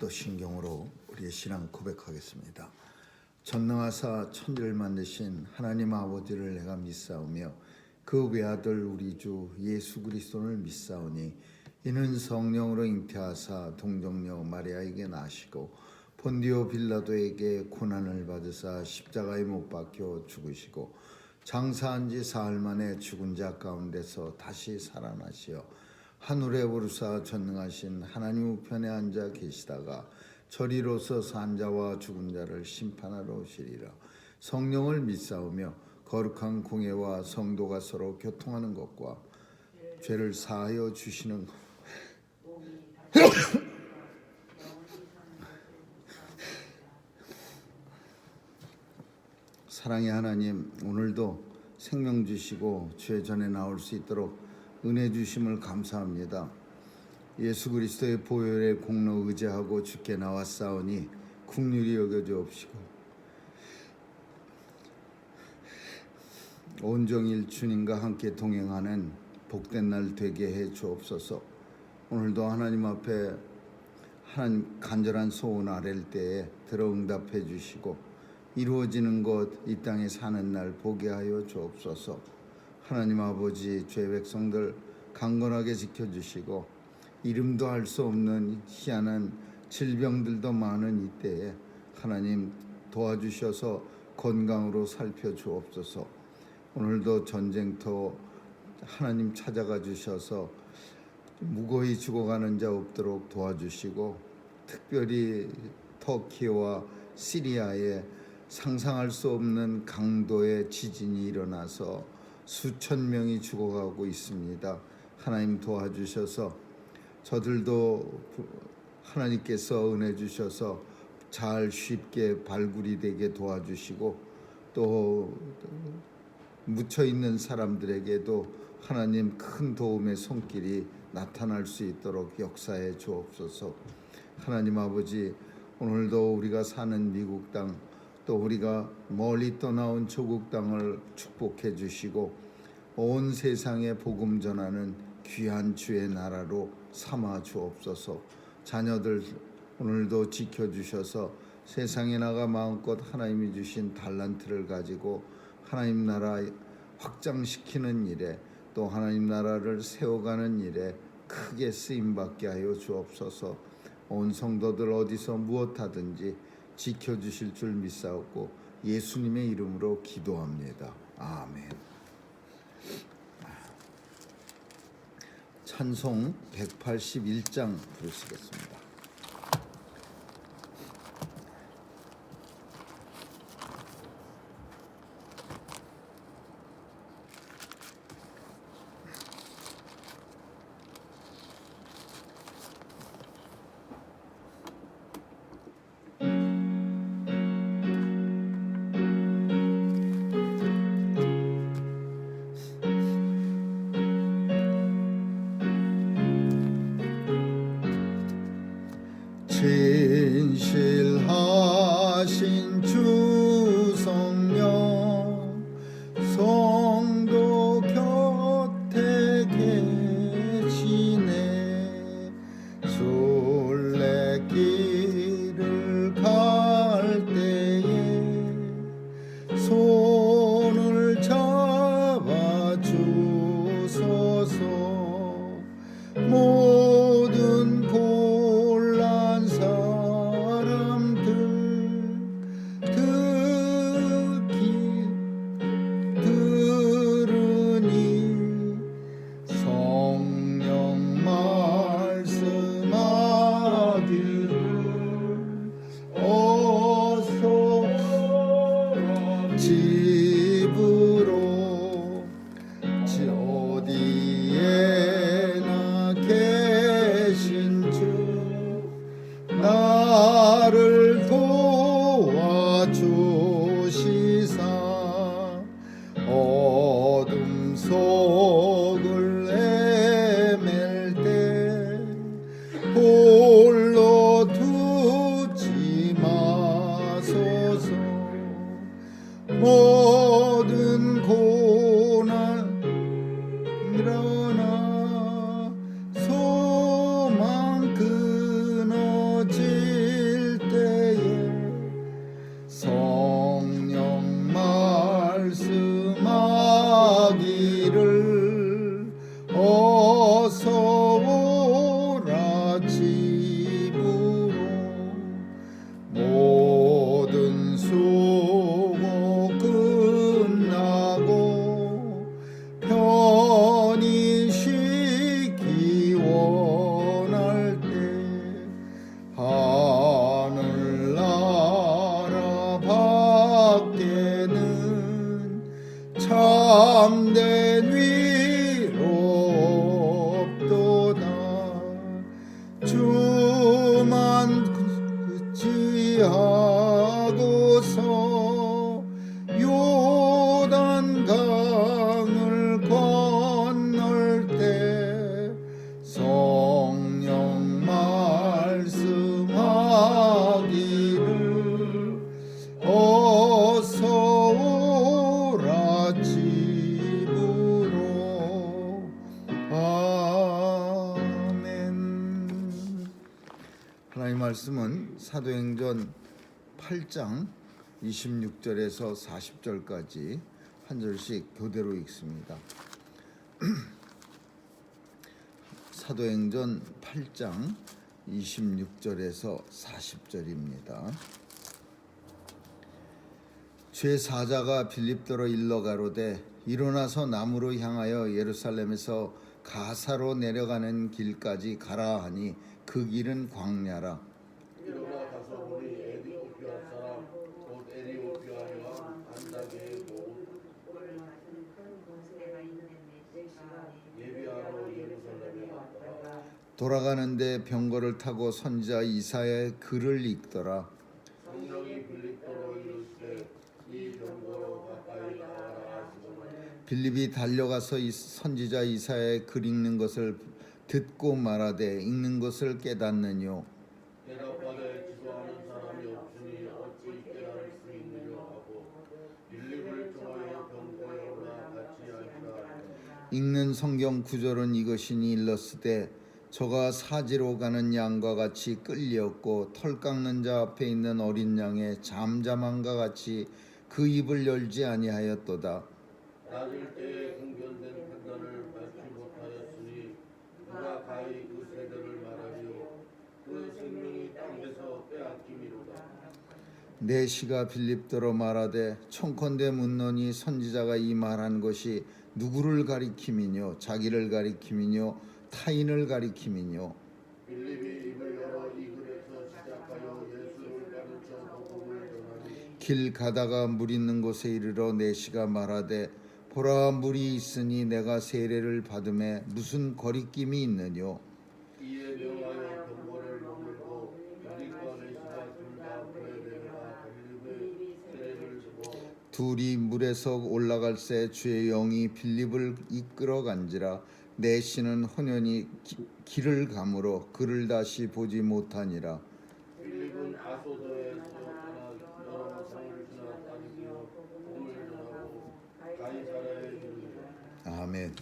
사도신경으로 우리의 신앙 고백하겠습니다. 전능하사 천지를 만드신 하나님 아버지를 내가 믿사오며 그 외아들 우리 주 예수 그리스도를 믿사오니 이는 성령으로 잉태하사 동정녀 마리아에게 나시고 본디오 빌라도에게 고난을 받으사 십자가에 못 박혀 죽으시고 장사한 지 사흘 만에 죽은 자 가운데서 다시 살아나시어 하늘에 오르사 전능하신 하나님 우편에 앉아 계시다가 저리로서 산 자와 죽은 자를 심판하러 오시리라. 성령을 믿사오며 거룩한 공예와 성도가 서로 교통하는 것과 죄를 사하여 주시는 것 사랑의 하나님, 오늘도 생명 주시고 죄 전에 나올 수 있도록 은혜 주심을 감사합니다. 예수 그리스도의 보혈의 공로 의지하고 주께 나왔사오니 긍휼히 여겨 주옵시고 온종일 주님과 함께 동행하는 복된 날 되게 해 주옵소서. 오늘도 하나님 앞에 하나님 간절한 소원 아랠 때에 들어 응답해 주시고 이루어지는 것 이 땅에 사는 날 보게 하여 주옵소서. 하나님 아버지, 죄 백성들 강건하게 지켜주시고 이름도 알 수 없는 희한한 질병들도 많은 이때에 하나님 도와주셔서 건강으로 살펴주옵소서. 오늘도 전쟁터 하나님 찾아가 주셔서 무고히 죽어가는 자 없도록 도와주시고 특별히 터키와 시리아에 상상할 수 없는 강도의 지진이 일어나서 수천 명이 죽어가고 있습니다. 하나님 도와주셔서 저들도 하나님께서 은혜 주셔서 잘 쉽게 발굴이 되게 도와주시고 또 묻혀있는 사람들에게도 하나님 큰 도움의 손길이 나타날 수 있도록 역사해 주옵소서. 하나님 아버지, 오늘도 우리가 사는 미국 땅 또 우리가 멀리 떠나온 조국 땅을 축복해 주시고 온 세상에 복음 전하는 귀한 주의 나라로 삼아 주옵소서. 자녀들 오늘도 지켜주셔서 세상에 나가 마음껏 하나님이 주신 달란트를 가지고 하나님 나라 확장시키는 일에 또 하나님 나라를 세워가는 일에 크게 쓰임받게 하여 주옵소서. 온 성도들 어디서 무엇하든지 지켜주실 줄 믿사옵고 예수님의 이름으로 기도합니다. 아멘. 찬송 181장 부르시겠습니다. 진실하신 주 성령 성도 곁에 계시네. 순례길을 갈 때에 손을 잡아 주소서. 모든 곤란 사람들 듣기 들으니 성령 말씀하기를 어서 집으로 어디에나 계신 주 나를 도와주시사 어둠 속을 헤맬 때 홀로 두지 마소서. 모든 고난 일어나 소망 끊어지 주만 의지하고서 요단 강을 건널 때 성령 말씀하기를 어서 오라 집으로. 아멘. 하나님의 말씀은 사도행전 8장 26절에서 40절까지 한 절씩 교대로 읽습니다. 사도행전 8장 26절에서 40절입니다. 제4자가 빌립더로 일러 가로되 일어나서 남으로 향하여 예루살렘에서 가사로 내려가는 길까지 가라 하니 그 길은 광야라. 일어나 가서 보니 에티오피아 사람 곧 에티오피아 여왕 안다게의 모 예비하러 예루살렘에 왔더라. 돌아가는데 병거를 타고 선지자 이사야의 글을 읽더라. 성령이 빌립보로 이르시되 이 병거로 가까이 나가라 하시더니 빌립이 달려가서 이 선지자 이사야의 글 읽는 것을 듣고 말하되 읽는 것을 깨닫느뇨. 대답하되 지도하는 사람이 없으니 어찌 깨달을 수 있느냐 하고 빌립을 통하여 병거에 올라 같이 앉으라. 읽는 성경 구절은 이것이니 일렀으되 저가 사지로 가는 양과 같이 끌리었고 털 깎는 자 앞에 있는 어린 양의 잠잠함과 같이 그 입을 열지 아니하였도다. 낮을 때에 공견된 판단을 받지 못하였으니 누가 가히 그 세대를 말하리요. 그 생명이 땅에서 빼앗김이로다. 내 시가 빌립더러 말하되 청컨대 묻노니 선지자가 이 말한 것이 누구를 가리킴이뇨 자기를 가리킴이뇨 타인을 가리킴이뇨. 빌립이 입을 열어 이 글에서 시작하여 예수를 가르쳐 복음을 전하니 길 가다가 물 있는 곳에 이르러 내 시가 말하되 보라 물이 있으니 내가 세례를 받음에 무슨 거리낌이 있느뇨. 이에 명하여 병거를 머물고 빌립과 내시가 둘 다 불에 내려가 빌립의 세례를 주고 둘이 물에서 올라갈새 주의 영이 빌립을 이끌어 간지라. 내 시는 혼연히 길을 가므로 그를 다시 보지 못하니라. 빌립은 아소도에서 떠나 여러 성을 지나 다니며 복음을 전하고 가이사랴에 이르니라. 아멘.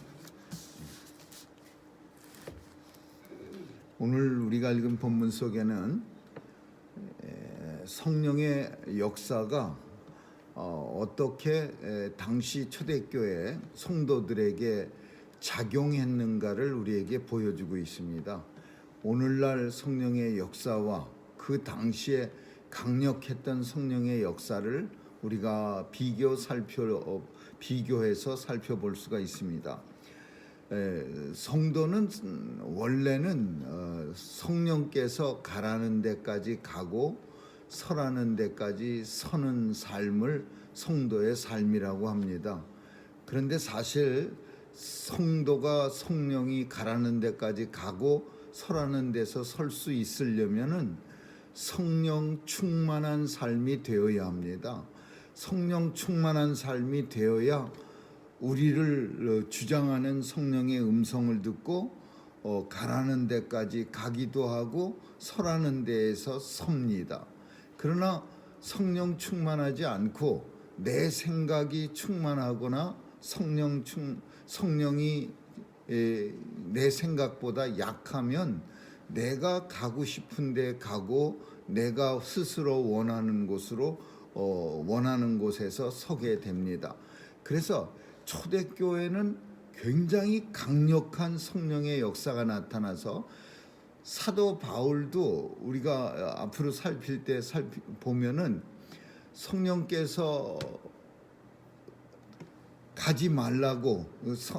오늘 우리가 읽은 본문 속에는 성령의 역사가 어떻게 당시 초대교회 성도들에게 작용했는가를 우리에게 보여주고 있습니다. 오늘날 성령의 역사와 그 당시에 강력했던 성령의 역사를 우리가 비교해서 살펴볼 수가 있습니다. 성도는 원래는 성령께서 가라는 데까지 가고 서라는 데까지 서는 삶을 성도의 삶이라고 합니다. 그런데 사실 성도가 성령이 가라는 데까지 가고 서라는 데서 설 수 있으려면은 성령 충만한 삶이 되어야 합니다. 성령 충만한 삶이 되어야 우리를 주장하는 성령의 음성을 듣고 가라는 데까지 가기도 하고 서라는 데에서 섭니다. 그러나 성령 충만하지 않고 내 생각이 충만하거나 성령이 내 생각보다 약하면 내가 가고 싶은 데 가고 내가 스스로 원하는 곳에서 서게 됩니다. 그래서 초대교회는 굉장히 강력한 성령의 역사가 나타나서 사도 바울도 우리가 앞으로 살필 때 보면은 성령께서 가지 말라고,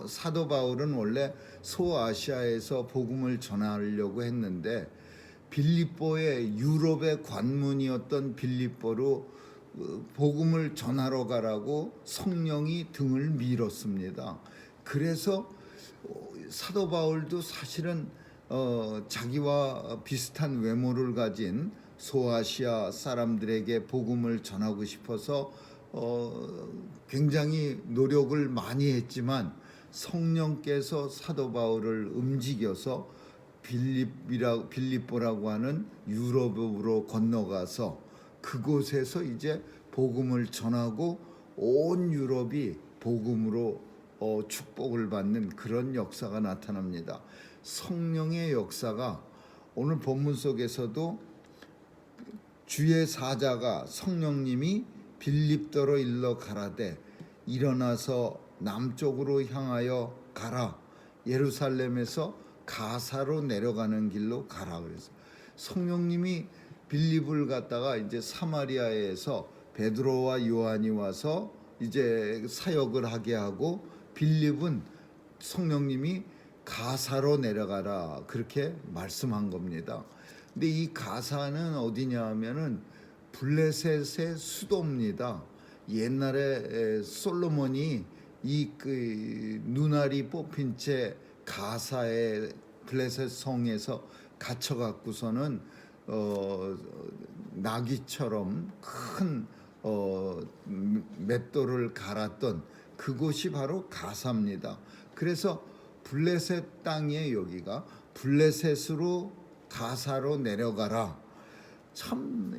사도 바울은 원래 소아시아에서 복음을 전하려고 했는데 빌립보의 유럽의 관문이었던 빌립보로 복음을 전하러 가라고 성령이 등을 밀었습니다. 그래서 사도 바울도 사실은 자기와 비슷한 외모를 가진 소아시아 사람들에게 복음을 전하고 싶어서 굉장히 노력을 많이 했지만 성령께서 사도 바울을 움직여서 빌립보라고 하는 유럽으로 건너가서 그곳에서 이제 복음을 전하고 온 유럽이 복음으로 축복을 받는 그런 역사가 나타납니다. 성령의 역사가 오늘 본문 속에서도 주의 사자가 성령님이 빌립도로 일러 가라되 일어나서 남쪽으로 향하여 가라. 예루살렘에서 가사로 내려가는 길로 가라. 그래서 성령님이 빌립을 갔다가 이제 사마리아에서 베드로와 요한이 와서 이제 사역을 하게 하고 빌립은 성령님이 가사로 내려가라 그렇게 말씀한 겁니다. 근데 이 가사는 어디냐 하면은 블레셋의 수도입니다. 옛날에 솔로몬이 이 눈알이 뽑힌 채 가사의 블레셋 성에서 갇혀 갖고서는 나귀처럼 큰 맷돌을 갈았던 그곳이 바로 가사입니다. 그래서 블레셋 땅에 여기가 블레셋으로 가사로 내려가라. 참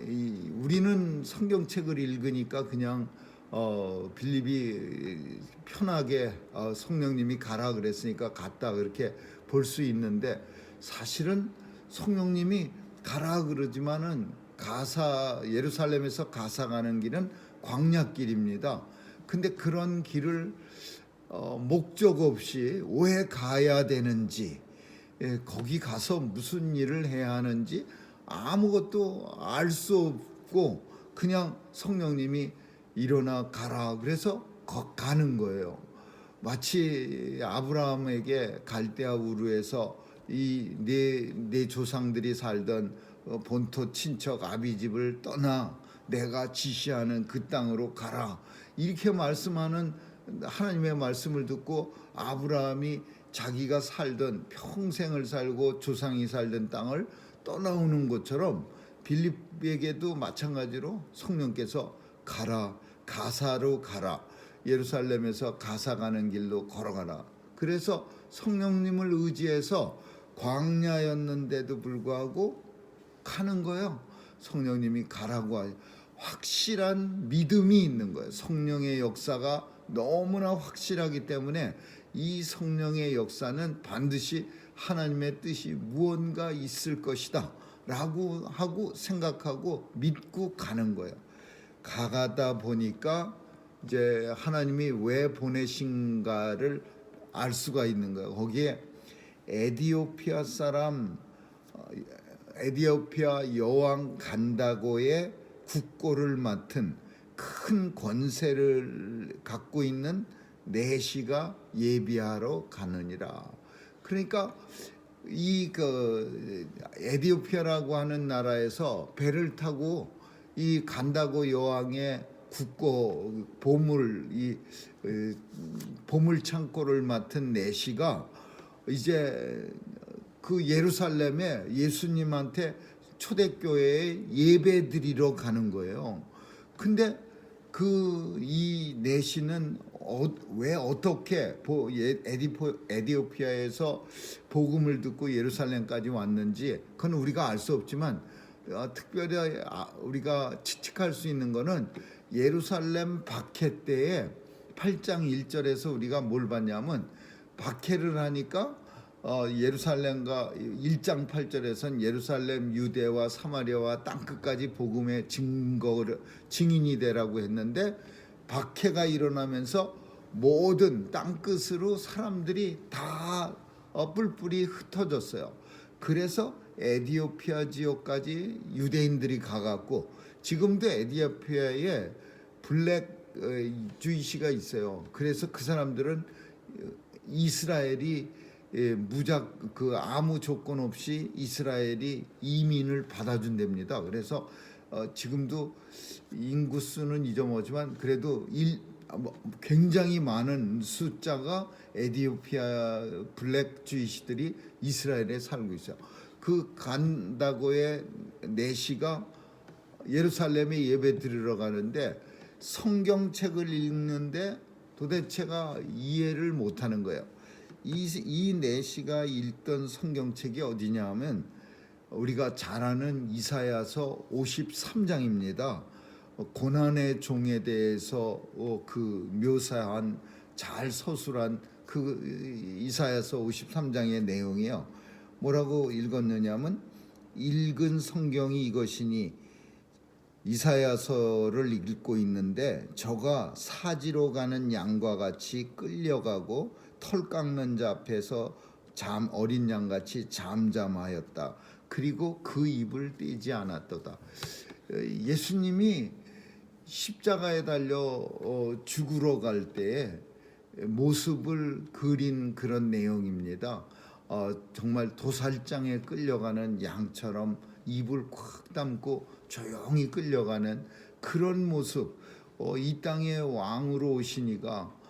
우리는 성경책을 읽으니까 그냥 빌립이 편하게 성령님이 가라 그랬으니까 갔다 그렇게 볼 수 있는데 사실은 성령님이 가라 그러지만은 가사 예루살렘에서 가사 가는 길은 광야길입니다. 근데 그런 길을 목적 없이 왜 가야 되는지 거기 가서 무슨 일을 해야 하는지 아무것도 알 수 없고 그냥 성령님이 일어나 가라 그래서 가는 거예요. 마치 아브라함에게 갈대아 우르에서 이 내 조상들이 살던 본토 친척 아비집을 떠나 내가 지시하는 그 땅으로 가라 이렇게 말씀하는 하나님의 말씀을 듣고 아브라함이 자기가 살던 평생을 살고 조상이 살던 땅을 떠나오는 것처럼 빌립에게도 마찬가지로 성령께서 가라 가사로 가라 예루살렘에서 가사 가는 길로 걸어가라. 그래서 성령님을 의지해서 광야였는데도 불구하고 가는 거예요. 성령님이 가라고 확실한 믿음이 있는 거예요. 성령의 역사가 너무나 확실하기 때문에 이 성령의 역사는 반드시 하나님의 뜻이 무언가 있을 것이다 라고 하고 생각하고 믿고 가는 거예요. 가다 보니까 이제 하나님이 왜 보내신가를 알 수가 있는 거예요. 거기에 에디오피아 여왕 간다고의 국고를 맡은 큰 권세를 갖고 있는 내시가 예비하러 가느니라. 그러니까 이 에디오피아라고 하는 나라에서 배를 타고 이 간다고 여왕의 국고 보물 창고를 맡은 내시가 이제 그 예루살렘에 예수님한테 초대교회에 예배 드리러 가는 거예요. 근데 이 내시는 왜 어떻게 에디오피아에서 복음을 듣고 예루살렘까지 왔는지 그건 우리가 알 수 없지만 특별히 우리가 추측할 수 있는 거는 예루살렘 박해 때에 8장 1절에서 우리가 뭘 봤냐면 박해를 하니까 예루살렘과 1장 8절에선 예루살렘 유대와 사마리아와 땅끝까지 복음의 증인이 되라고 했는데 박해가 일어나면서 모든 땅끝으로 사람들이 다 뿔뿔이 흩어졌어요. 그래서 에디오피아 지역까지 유대인들이 가갖고 지금도 에디오피아에 블랙 주이시가 있어요. 그래서 그 사람들은 이스라엘이 아무 조건 없이 이스라엘이 이민을 받아준답니다. 그래서 지금도 인구수는 잊어먹었지만 그래도 굉장히 많은 숫자가 에티오피아 블랙 주이시들이 이스라엘에 살고 있어요. 그 간다고의 내시가 예루살렘에 예배 드리러 가는데 성경책을 읽는데 도대체가 이해를 못하는 거예요. 이 내시가 읽던 성경책이 어디냐 하면 우리가 잘 아는 이사야서 53장입니다. 고난의 종에 대해서 그 묘사한 잘 서술한 그 이사야서 53장의 내용이요. 뭐라고 읽었느냐면 읽은 성경이 이것이니 이사야서를 읽고 있는데 저가 사지로 가는 양과 같이 끌려가고 털 깎는 자 앞에서 어린 양같이 잠잠하였다. 그리고 그 입을 떼지 않았도다. 예수님이 십자가에 달려 죽으러 갈 때에 모습을 그린 그런 내용입니다. 정말 도살장에 끌려가는 양처럼 입을 콱 담고 조용히 끌려가는 그런 모습. 이 땅의 왕으로 오시니가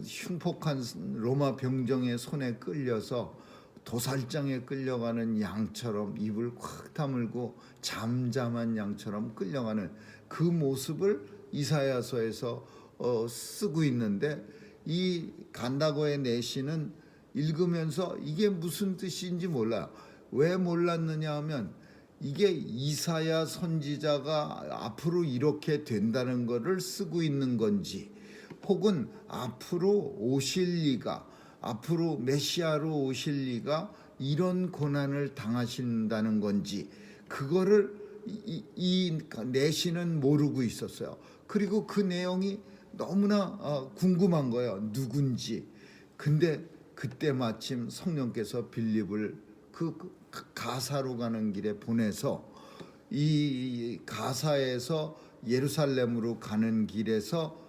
흉폭한 로마 병정의 손에 끌려서 도살장에 끌려가는 양처럼 입을 콱 다물고 잠잠한 양처럼 끌려가는 그 모습을 이사야서에서 쓰고 있는데 이 간다고의 내시는 읽으면서 이게 무슨 뜻인지 몰라요. 왜 몰랐느냐 하면 이게 이사야 선지자가 앞으로 이렇게 된다는 것을 쓰고 있는 건지 혹은 앞으로 오실 리가 앞으로 메시아로 오실 리가 이런 고난을 당하신다는 건지 그거를 이 내시는 모르고 있었어요. 그리고 그 내용이 너무나 궁금한 거예요. 누군지. 근데 그때 마침 성령께서 빌립을 그 가사로 가는 길에 보내서 이 가사에서 예루살렘으로 가는 길에서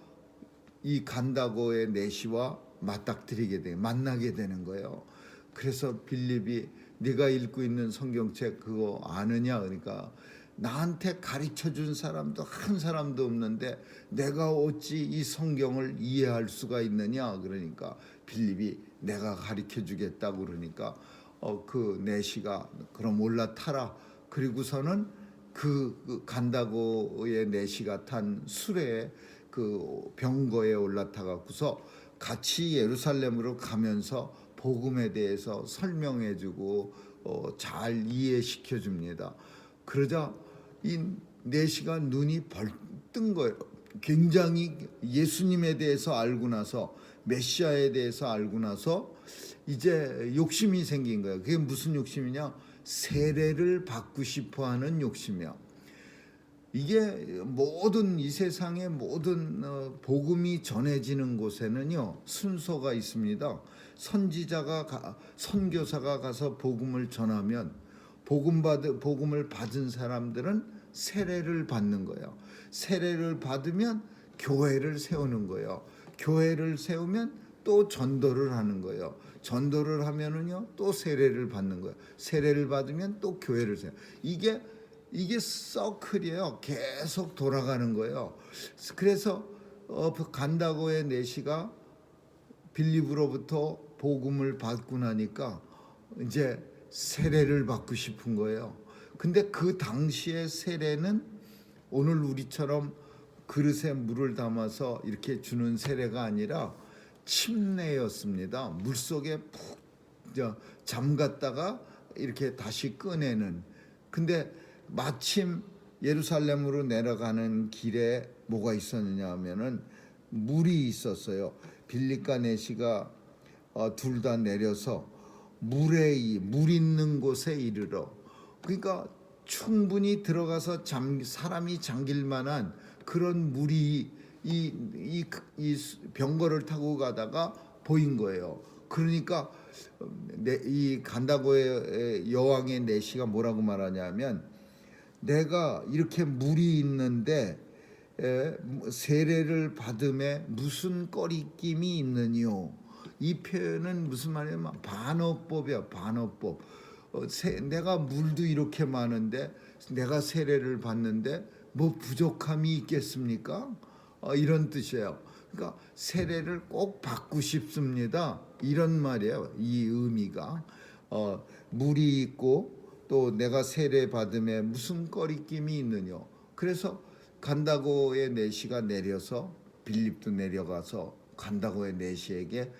이 간다고의 내시와 만나게 되는 거예요. 그래서 빌립이 네가 읽고 있는 성경책 그거 아느냐? 그러니까 나한테 가르쳐 준 사람도 한 사람도 없는데 내가 어찌 이 성경을 이해할 수가 있느냐? 그러니까 빌립이 내가 가르쳐 주겠다고 그러니까 그 내시가 그럼 올라타라. 그리고서는 그 간다고의 내시가 탄 수레에 그 병거에 올라타 갖고서 같이 예루살렘으로 가면서 복음에 대해서 설명해 주고 잘 이해시켜 줍니다. 그러자 이 내시가 눈이 벌뜬 거예요. 굉장히 예수님에 대해서 알고 나서 메시아에 대해서 알고 나서 이제 욕심이 생긴 거예요. 그게 무슨 욕심이냐? 세례를 받고 싶어 하는 욕심이야. 이게 모든 이 세상의 모든 복음이 전해지는 곳에는요 순서가 있습니다. 선교사가 가서 복음을 전하면 복음을 받은 사람들은 세례를 받는 거예요. 세례를 받으면 교회를 세우는 거예요. 교회를 세우면 또 전도를 하는 거예요. 전도를 하면은요 또 세례를 받는 거예요. 세례를 받으면 또 교회를 세워. 이게 서클이에요. 계속 돌아가는 거예요. 그래서 간다고의 내시가 빌립으로부터 복음을 받고 나니까 이제 세례를 받고 싶은 거예요. 근데 그 당시의 세례는 오늘 우리처럼 그릇에 물을 담아서 이렇게 주는 세례가 아니라 침례였습니다. 물속에 푹 잠갔다가 이렇게 다시 꺼내는. 근데 마침 예루살렘으로 내려가는 길에 뭐가 있었느냐 하면은 물이 있었어요. 빌립과 내시가 둘 다 내려서 물 있는 곳에 이르러. 그러니까 충분히 들어가서 사람이 잠길 만한 그런 물이 이 병거를 타고 가다가 보인 거예요. 그러니까 이 간다고의 여왕의 내시가 뭐라고 말하냐면 내가 이렇게 물이 있는데 세례를 받음에 무슨 꺼리낌이 있느니요. 이 표현은 무슨 말이냐면 반어법이야. 반어법. 내가 물도 이렇게 많은데 내가 세례를 받는데 뭐 부족함이 있겠습니까? 이런 뜻이에요. 그러니까 세례를 꼭 받고 싶습니다. 이런 말이에요. 이 의미가 물이 있고 또 내가 세례 받음에 무슨 꺼리낌이 있느냐. 그래서 간다고의 내시가 내려서 빌립도 내려가서 간다고의 내시에게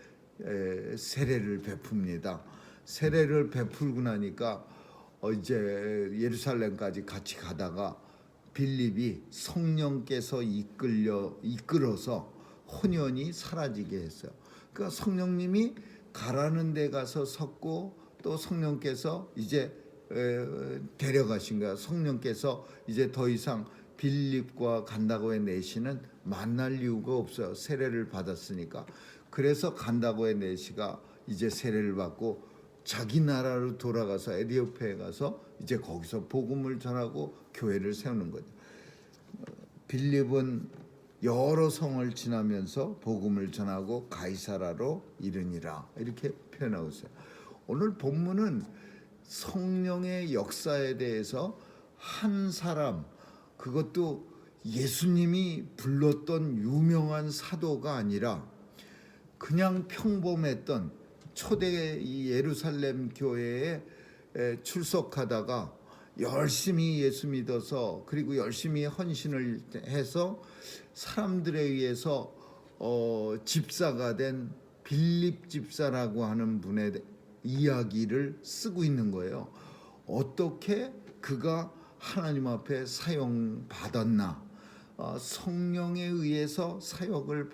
세례를 베풉니다. 세례를 베풀고 나니까 이제 예루살렘까지 같이 가다가 빌립이 성령께서 이끌어서 혼연히 사라지게 했어요. 그러니까 성령님이 가라는 데 가서 섰고 또 성령께서 이제 데려가신 거야. 성령께서 이제 더 이상 빌립과 간다고의 내시는 만날 이유가 없어요. 세례를 받았으니까. 그래서 간다고의 내시가 이제 세례를 받고 자기 나라로 돌아가서 에디오피아에 가서 이제 거기서 복음을 전하고 교회를 세우는 거죠. 빌립은 여러 성을 지나면서 복음을 전하고 가이사라로 이르니라 이렇게 표현하고 있어요. 오늘 본문은 성령의 역사에 대해서 한 사람, 그것도 예수님이 불렀던 유명한 사도가 아니라 그냥 평범했던 초대 예루살렘 교회에 출석하다가 열심히 예수 믿어서 그리고 열심히 헌신을 해서 사람들에 의해서 집사가 된 빌립 집사라고 하는 분의 이야기를 쓰고 있는 거예요. 어떻게 그가 하나님 앞에 사용받았나, 성령에 의해서 사역을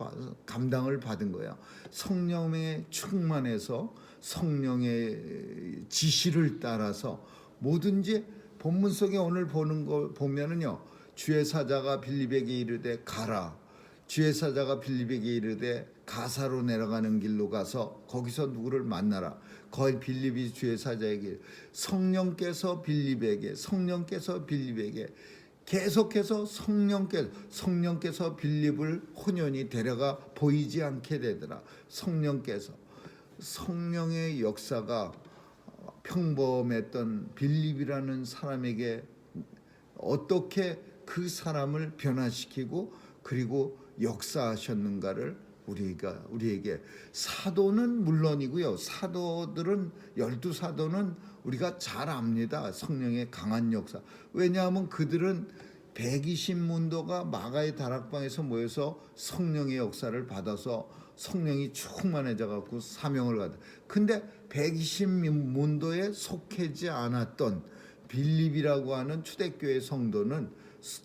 감당을 받은 거예요. 성령에 충만해서 성령의 지시를 따라서 뭐든지 본문 속에 오늘 보는 거 보면은요, 주의 사자가 빌립에게 이르되 가라, 주의 사자가 빌립에게 이르되 가사로 내려가는 길로 가서 거기서 누구를 만나라. 거기 빌립이 주의 사자에게 성령께서 빌립에게 계속해서 성령께서 빌립을 혼연히 데려가 보이지 않게 되더라. 성령의 역사가 평범했던 빌립이라는 사람에게 어떻게 그 사람을 변화시키고 그리고 역사하셨는가를 우리에게 사도는 물론이고요. 열두 사도는 우리가 잘 압니다. 성령의 강한 역사. 왜냐하면 그들은 120문도가 마가의 다락방에서 모여서 성령의 역사를 받아서 성령이 충만해져 갖고 사명을 받아. 근데 120문도에 속하지 않았던 빌립이라고 하는 초대교회 성도는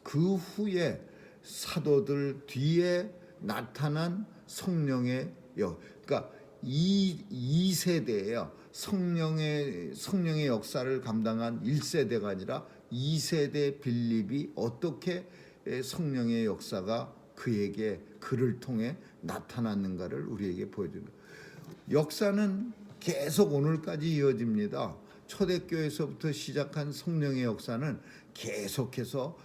그 후에 사도들 뒤에 나타난 성령의 그러니까 이 세대예요. 성령의 역사를 감당한 1세대가 아니라 2세대 빌립이 어떻게 성령의 역사가 그를 통해 나타났는가를 우리에게 보여주는 거예요. 역사는 계속 오늘까지 이어집니다. 초대교회에서부터 시작한 성령의 역사는 계속해서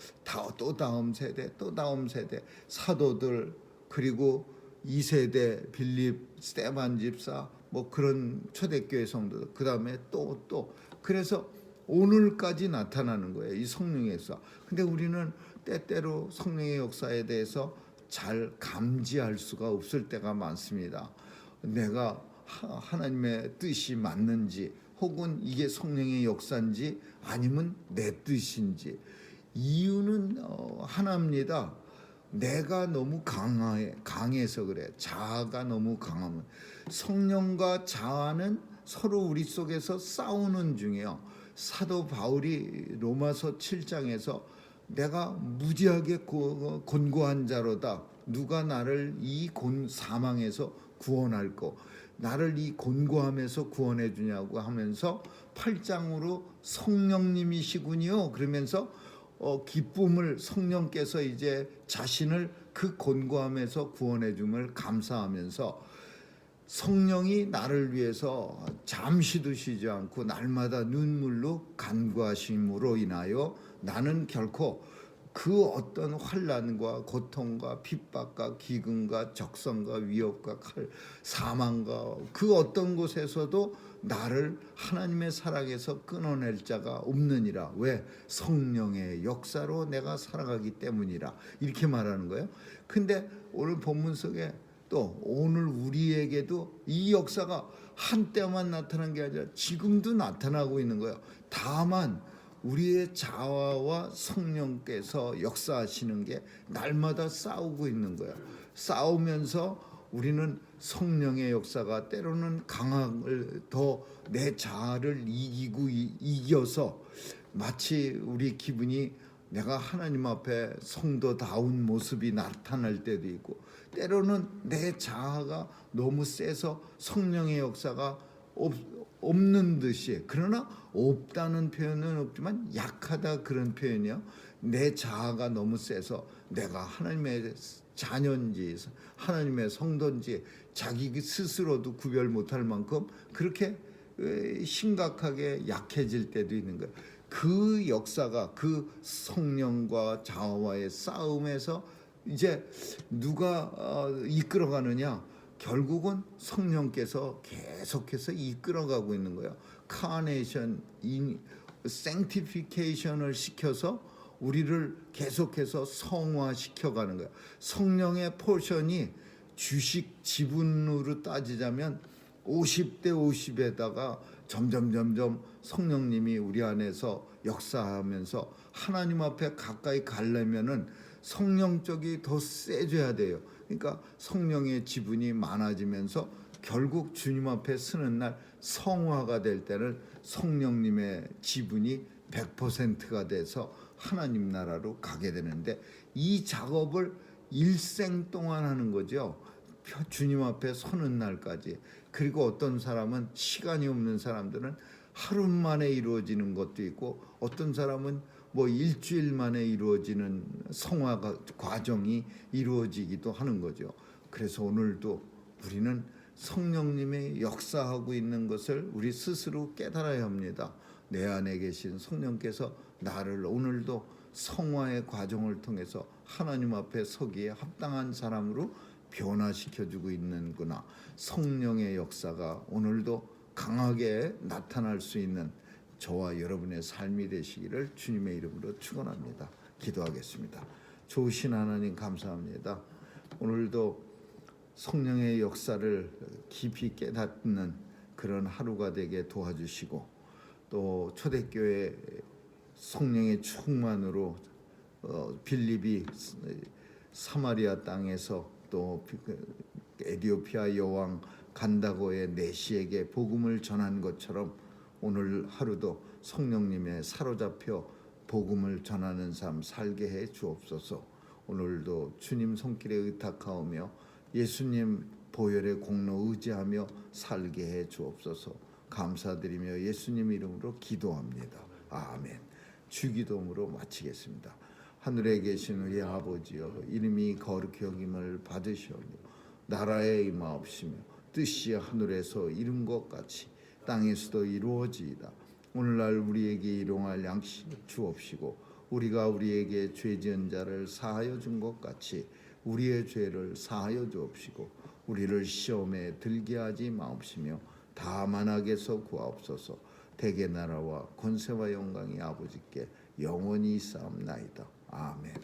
또 다음 세대 사도들 그리고 2세대 빌립, 스테반 집사 뭐 그런 초대교회 성도들 그 다음에 또 그래서 오늘까지 나타나는 거예요. 이 성령의 역사. 근데 우리는 때때로 성령의 역사에 대해서 잘 감지할 수가 없을 때가 많습니다. 내가 하나님의 뜻이 맞는지 혹은 이게 성령의 역사인지 아니면 내 뜻인지. 이유는 하나입니다. 내가 너무 강해서 그래. 자아가 너무 강하면. 성령과 자아는 서로 우리 속에서 싸우는 중이에요. 사도 바울이 로마서 7장에서 내가 무지하게 곤고한 자로다. 누가 나를 이 사망에서 구원할꼬. 나를 이 곤고함에서 구원해 주냐고 하면서 8장으로 성령님이시군요. 그러면서 기쁨을 성령께서 이제 자신을 그 곤고함에서 구원해 줌을 감사하면서 성령이 나를 위해서 잠시도 쉬지 않고 날마다 눈물로 간구하심으로 인하여 나는 결코 그 어떤 환난과 고통과 핍박과 기근과 적성과 위협과 사망과 그 어떤 곳에서도 나를 하나님의 사랑에서 끊어낼 자가 없느니라. 왜? 성령의 역사로 내가 살아가기 때문이라. 이렇게 말하는 거예요. 근데 오늘 본문 속에 또 오늘 우리에게도 이 역사가 한때만 나타난 게 아니라 지금도 나타나고 있는 거예요. 다만 우리의 자아와 성령께서 역사하시는 게 날마다 싸우고 있는 거예요. 싸우면서 우리는 성령의 역사가 때로는 강함을 더 내 자아를 이겨서 마치 우리 기분이 내가 하나님 앞에 성도다운 모습이 나타날 때도 있고, 때로는 내 자아가 너무 세서 성령의 역사가 없는 듯이, 그러나 없다는 표현은 없지만 약하다 그런 표현이요. 내 자아가 너무 세서 내가 하나님의 자녀인지 하나님의 성도인지 자기 스스로도 구별 못할 만큼 그렇게 심각하게 약해질 때도 있는 거예요. 그 역사가 그 성령과 자아와의 싸움에서 이제 누가 이끌어가느냐? 결국은 성령께서 계속해서 이끌어가고 있는 거예요. 카네이션, 생티피케이션을 시켜서 우리를 계속해서 성화시켜가는 거예요. 성령의 포션이 주식 지분으로 따지자면 50대 50에다가 점점 성령님이 우리 안에서 역사하면서 하나님 앞에 가까이 가려면은 성령 쪽이 더 세져야 돼요. 그러니까 성령의 지분이 많아지면서 결국 주님 앞에 서는 날 성화가 될 때는 성령님의 지분이 100%가 돼서 하나님 나라로 가게 되는데, 이 작업을 일생 동안 하는 거죠. 주님 앞에 서는 날까지. 그리고 어떤 사람은, 시간이 없는 사람들은 하루 만에 이루어지는 것도 있고, 어떤 사람은 뭐 일주일 만에 이루어지는 성화 과정이 이루어지기도 하는 거죠. 그래서 오늘도 우리는 성령님의 역사하고 있는 것을 우리 스스로 깨달아야 합니다. 내 안에 계신 성령께서 나를 오늘도 성화의 과정을 통해서 하나님 앞에 서기에 합당한 사람으로 변화시켜주고 있는구나. 성령의 역사가 오늘도 강하게 나타날 수 있는 저와 여러분의 삶이 되시기를 주님의 이름으로 축원합니다. 기도하겠습니다. 좋으신 하나님 감사합니다. 오늘도 성령의 역사를 깊이 깨닫는 그런 하루가 되게 도와주시고, 또 초대교회 성령의 충만으로 빌립이 사마리아 땅에서 또 에디오피아 여왕 간다고의 내시에게 복음을 전한 것처럼 오늘 하루도 성령님의 사로잡혀 복음을 전하는 삶 살게 해 주옵소서. 오늘도 주님 손길에 의탁하오며 예수님 보혈의 공로 의지하며 살게 해 주옵소서. 감사드리며 예수님 이름으로 기도합니다. 아멘. 주기도문으로 마치겠습니다. 하늘에 계신 우리 아버지여, 이름이 거룩히 여김을 받으시오며 나라에 임하옵시며 뜻이 하늘에서 이룬 것 같이 땅에서도 이루어지이다. 오늘날 우리에게 일용할 양식을 주옵시고, 우리가 우리에게 죄 지은 자를 사하여 준 것 같이 우리의 죄를 사하여 주옵시고, 우리를 시험에 들게 하지 마옵시며 다만 악에서 구하옵소서. 대개 나라와 권세와 영광이 아버지께 영원히 있사옵나이다. 아멘.